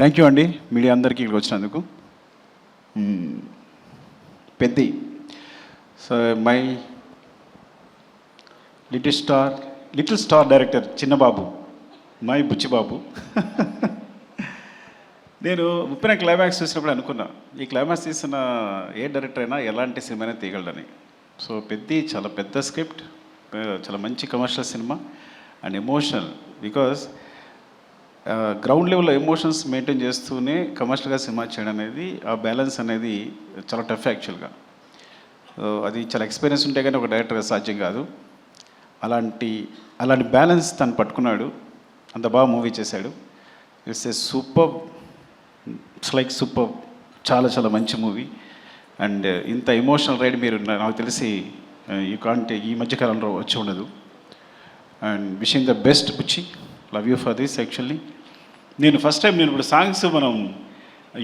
Thank you అండి media అందరికీ ఇక్కడికి వచ్చినందుకు. Peddi so my little star director Chinnababu, my Buchibabu. నేను ఉప్పిన క్లైమాక్స్ చూసినప్పుడు అనుకున్నా, ఈ క్లైమాక్స్ తీసిన ఏ డైరెక్టర్ అయినా ఎలాంటి సినిమానే తీయగలడని. సో పెద్ది చాలా పెద్ద స్క్రిప్ట్, చాలా మంచి commercial cinema and emotional. Because ground లెవెల్లో ఎమోషన్స్ మెయింటైన్ చేస్తూనే కమర్షియల్గా సినిమా చేయడం అనేది, ఆ బ్యాలెన్స్ అనేది చాలా టఫ్ యాక్చువల్గా. అది చాలా ఎక్స్పీరియన్స్ ఉంటే కానీ ఒక డైరెక్టర్గా సాధ్యం కాదు. అలాంటి బ్యాలెన్స్ తను పట్టుకున్నాడు, అంత బాగా మూవీ చేశాడు. It's a super, it's like super, చాలా చాలా మంచి మూవీ. అండ్ ఇంత ఎమోషనల్ రైడ్ మీరు నాకు తెలిసి ఈ మధ్యకాలంలో వచ్చి ఉండదు. And wishing the best Buchi, love you for this. Actually నేను ఫస్ట్ టైం ఇప్పుడు సాంగ్స్ మనం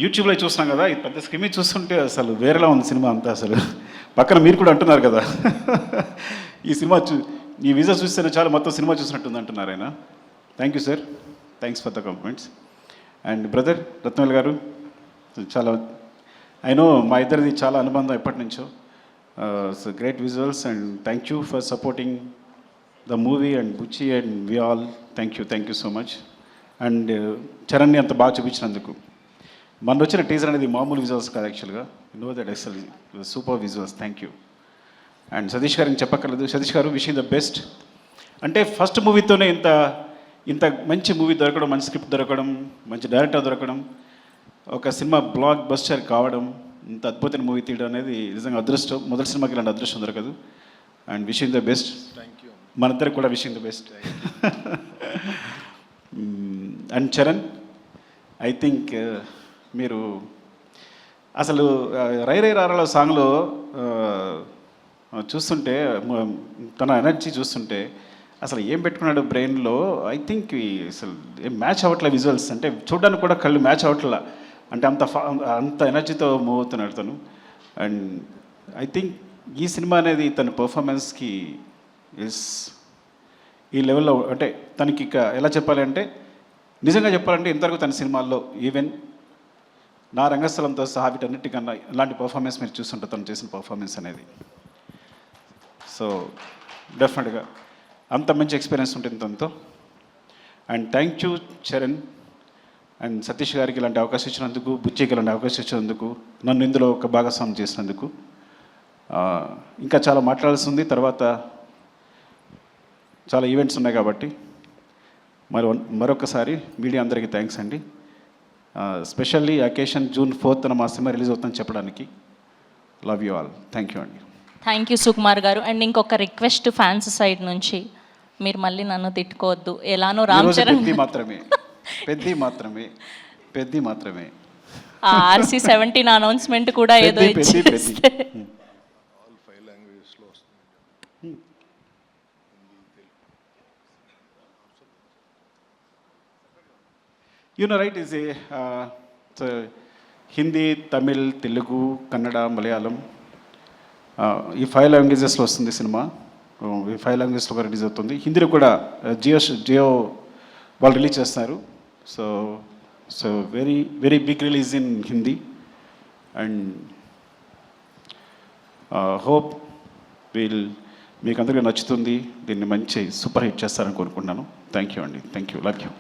యూట్యూబ్లో చూస్తున్నాం కదా, ఈ పెద్ద స్క్రీన్ మీద చూస్తుంటే అసలు వేరేలా ఉంది సినిమా అంతా. అసలు పక్కన మీరు కూడా అంటున్నారు కదా, ఈ సినిమా ఈ విజువల్ చూస్తేనే చాలా మొత్తం సినిమా చూసినట్టుంది అంటున్నారు ఆయన. Thank you sir, thanks for the compliments. And brother Rathnavel గారు, చాలా ఐ నో మా ఇద్దరిది చాలా అనుబంధం ఎప్పటి నుంచో. So great visuals and thank you for supporting the movie and Buchi and we all. Thank you so much. And చరణ్ని అంత బాగా చూపించినందుకు. మన వచ్చిన టీజర్ అనేది మామూలు విజువల్స్ కాదు యాక్చువల్గా, no that excel super visuals. Thank you. And Satish గారికి చెప్పక్కర్లేదు. Satish garu wishing the best. అంటే ఫస్ట్ మూవీతోనే ఇంత మంచి మూవీ దొరకడం, మంచి స్క్రిప్ట్ దొరకడం, మంచి డైరెక్టర్ దొరకడం, ఒక సినిమా బ్లాక్ బస్టర్ కావడం, ఇంత అద్భుతమైన మూవీ తీయడం అనేది నిజంగా అదృష్టం. మొదటి సినిమాకి ఇలాంటి అదృష్టం దొరకదు. And wishing the best. Thank you. మనందరికి కూడా wishing the best. And Charan, I think మీరు అసలు రై రై రారాల సాంగ్లో చూస్తుంటే తన ఎనర్జీ చూస్తుంటే అసలు ఏం పెట్టుకున్నాడు బ్రెయిన్లో, ఐ థింక్ అసలు ఏం మ్యాచ్ అవ్వట్లే విజువల్స్. అంటే చూడడానికి కూడా కళ్ళు మ్యాచ్ అవ్వట్లా, అంటే అంత ఎనర్జీతో మూవ్ అవుతున్నాడు తను. అండ్ ఐ థింక్ ఈ సినిమా అనేది తన పర్ఫార్మెన్స్కి ఈ లెవెల్లో, అంటే తనకి ఇక ఎలా చెప్పాలి అంటే, నిజంగా చెప్పాలంటే ఇంతవరకు తన సినిమాల్లో ఈవెన్ నా రంగస్థలంతో సహా వీటన్నిటికన్నా ఇలాంటి పర్ఫార్మెన్స్ మీరు చూస్తుంటారు తను చేసిన పర్ఫార్మెన్స్ అనేది. సో డెఫినెట్గా అంత మంచి ఎక్స్పీరియన్స్ ఉంటుంది తనతో. And thank you Charan and Satish గారికి ఇలాంటి అవకాశం ఇచ్చినందుకు, బుచ్చికి ఇలాంటి అవకాశం ఇచ్చినందుకు, నన్ను ఇందులో ఒక భాగస్వామ్యం చేసినందుకు. ఇంకా చాలా మాట్లాడాల్సి ఉంది, తర్వాత చాలా ఈవెంట్స్ ఉన్నాయి కాబట్టి మరొకసారి మీడియా అందరికీ థ్యాంక్స్ అండి. స్పెషల్లీ అకేషన్ June 4th మా సినిమా రిలీజ్ అవుతుందని చెప్పడానికి. Love you all. Thank you అండి. థ్యాంక్ యూ సుకుమార్ గారు. అండ్ ఇంకొక రిక్వెస్ట్ ఫ్యాన్స్ సైడ్ నుంచి, మీరు మళ్ళీ నన్ను తిట్టుకోవద్దు. ఎలానో రామ్ చరణ్ పెద్ది మాత్రమే RC-17 అనౌన్స్మెంట్ కూడా ఏదో ఇచ్చేస్తే రైట్ ఈజ్ హిందీ, తమిళ్, తెలుగు, కన్నడ, మలయాళం, ఈ 5 లాంగ్వేజెస్లో వస్తుంది సినిమా. ఈ 5 లాంగ్వేజెస్లో కూడా రిలీజ్ అవుతుంది. హిందీలో కూడా జియో వాళ్ళు రిలీజ్ చేస్తున్నారు. So very very big release in Hindi. And hope మీకు అందరికీ నచ్చుతుంది. దీన్ని మంచి సూపర్ హిట్ చేస్తారని కోరుకుంటున్నాను. థ్యాంక్ యూ అండి. Thank you. Love you.